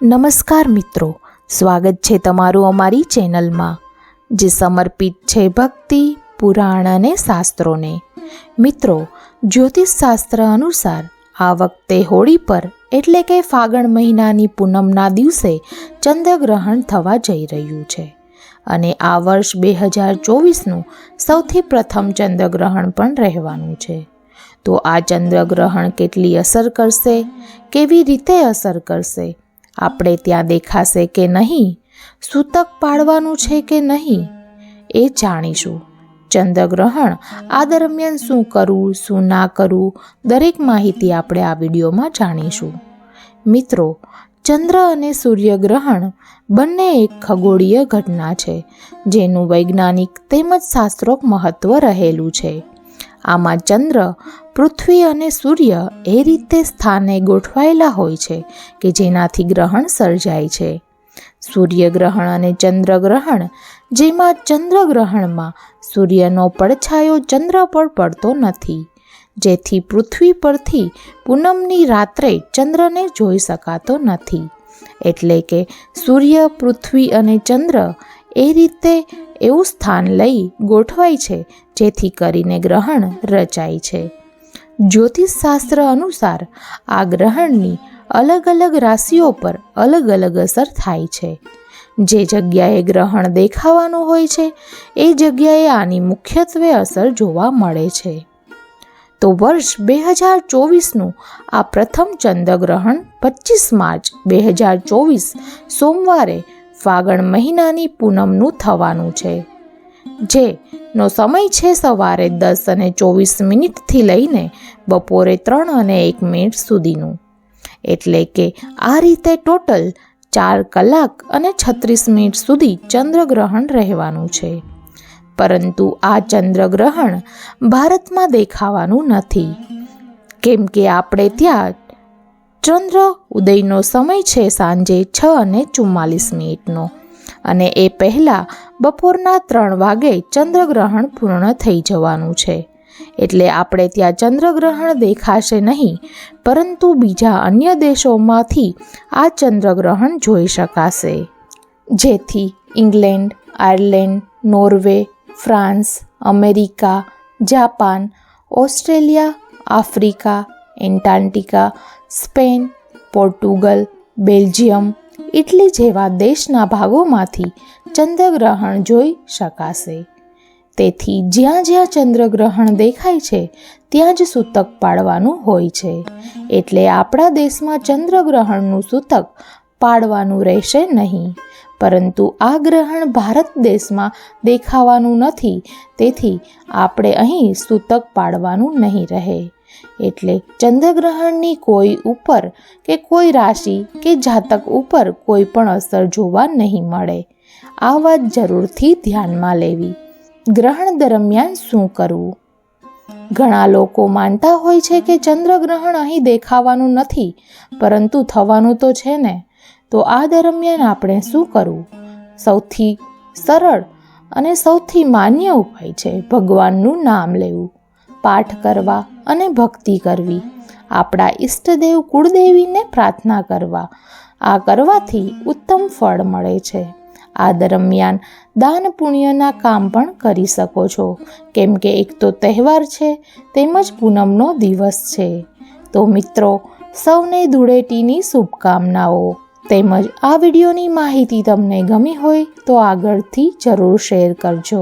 નમસ્કાર મિત્રો, સ્વાગત છે તમારું અમારી ચેનલમાં, જે સમર્પિત છે ભક્તિ, પુરાણ અને શાસ્ત્રોને. મિત્રો, જ્યોતિષશાસ્ત્ર અનુસાર આ વખતે હોળી પર એટલે કે ફાગણ મહિનાની પૂનમના દિવસે ચંદ્રગ્રહણ થવા જઈ રહ્યું છે અને આ વર્ષ 2024નું સૌથી પ્રથમ ચંદ્રગ્રહણ પણ રહેવાનું છે. તો આ ચંદ્રગ્રહણ કેટલી અસર કરશે, કેવી રીતે અસર કરશે, આપણે ત્યાં દેખાશે કે નહીં, સૂતક પાડવાનું છે કે નહીં, એ જાણીશું. ચંદ્રગ્રહણ આ દરમિયાન શું કરવું, શું ના કરવું, દરેક માહિતી આપણે આ વિડીયોમાં જાણીશું. મિત્રો, ચંદ્ર અને સૂર્યગ્રહણ બંને એક ખગોળીય ઘટના છે, જેનું વૈજ્ઞાનિક તેમજ શાસ્ત્રોક્ત મહત્વ રહેલું છે. આમાં ચંદ્ર, પૃથ્વી અને સૂર્ય એ રીતે સ્થાને ગોઠવાયેલા હોય છે કે જેનાથી ગ્રહણ સર્જાય છે. સૂર્યગ્રહણ અને ચંદ્રગ્રહણ, જેમાં ચંદ્રગ્રહણમાં સૂર્યનો પડછાયો ચંદ્ર પર પડતો નથી, જેથી પૃથ્વી પરથી પૂનમની રાત્રે ચંદ્રને જોઈ શકાતો નથી. એટલે કે સૂર્ય, પૃથ્વી અને ચંદ્ર એ રીતે એવું સ્થાન લઈ ગોઠવાય છે જેથી કરીને ગ્રહણ રચાય છે. જ્યોતિષશાસ્ત્ર અનુસાર આ ગ્રહણની અલગ અલગ રાશિઓ પર અલગ અલગ અસર થાય છે. જે જગ્યાએ ગ્રહણ દેખાવાનું હોય છે એ જગ્યાએ આની મુખ્યત્વે અસર જોવા મળે છે. તો વર્ષ 2024નું આ પ્રથમ ચંદ્રગ્રહણ 25 માર્ચ 2024 સોમવારે ફાગણ મહિનાની પૂનમનું થવાનું છે, જેનો સમય છે સવારે 10:24 લઈને બપોરે 3:01 સુધીનું. એટલે કે આ રીતે ટોટલ 4 કલાક અને 36 મિનિટ સુધી ચંદ્રગ્રહણ રહેવાનું છે. પરંતુ આ ચંદ્રગ્રહણ ભારતમાં દેખાવાનું નથી, કેમ કે આપણે ત્યાં ચંદ્ર ઉદયનો સમય છે સાંજે 6:44 અને એ પહેલાં બપોરના 3 વાગે ચંદ્રગ્રહણ પૂર્ણ થઈ જવાનું છે. એટલે આપણે ત્યાં ચંદ્રગ્રહણ દેખાશે નહીં, પરંતુ બીજા અન્ય દેશોમાંથી આ ચંદ્રગ્રહણ જોઈ શકાશે, જેથી England, Ireland, Norway, France, America, Japan, Australia, Africa, Antarctica, Spain, Portugal, Belgium, Italy જેવા દેશના ભાગોમાંથી ચંદ્રગ્રહણ જોઈ શકાશે. તેથી જ્યાં જ્યાં ચંદ્રગ્રહણ દેખાય છે ત્યાં જ સૂતક પાડવાનું હોય છે. એટલે આપણા દેશમાં ચંદ્રગ્રહણનું સૂતક પાડવાનું રહેશે નહીં. પરંતુ આ ગ્રહણ ભારત દેશમાં દેખાવાનું નથી, તેથી આપણે અહીં સૂતક પાડવાનું નહીં રહે. એટલે ચંદ્રગ્રહણની કોઈ ઉપર કે કોઈ રાશિ કે જાતક ઉપર કોઈ પણ અસર જોવા નહીં મળે. આ વાત જરૂરથી ધ્યાનમાં લેવી. ગ્રહણ દરમિયાન શું કરવું? ઘણા લોકો માનતા હોય છે કે ચંદ્રગ્રહણ અહીં દેખાવાનું નથી, પરંતુ થવાનું તો છે ને. તો આ દરમિયાન આપણે શું કરવું? સૌથી સરળ અને સૌથી માન્ય ઉપાય છે ભગવાનનું નામ લેવું, પાઠ કરવા અને ભક્તિ કરવી, આપણા ઈષ્ટદેવ કુળદેવીને પ્રાર્થના કરવા. આ કરવાથી ઉત્તમ ફળ મળે છે. આ દરમિયાન દાન પુણ્યના કામ પણ કરી શકો છો, કેમ કે એક તો તહેવાર છે તેમજ પૂનમનો દિવસ છે. તો મિત્રો, સૌને ધૂળેટીની શુભકામનાઓ. તેમજ આ વિડીયોની માહિતી તમને ગમી હોય તો આગળથી જરૂર શેર કરજો.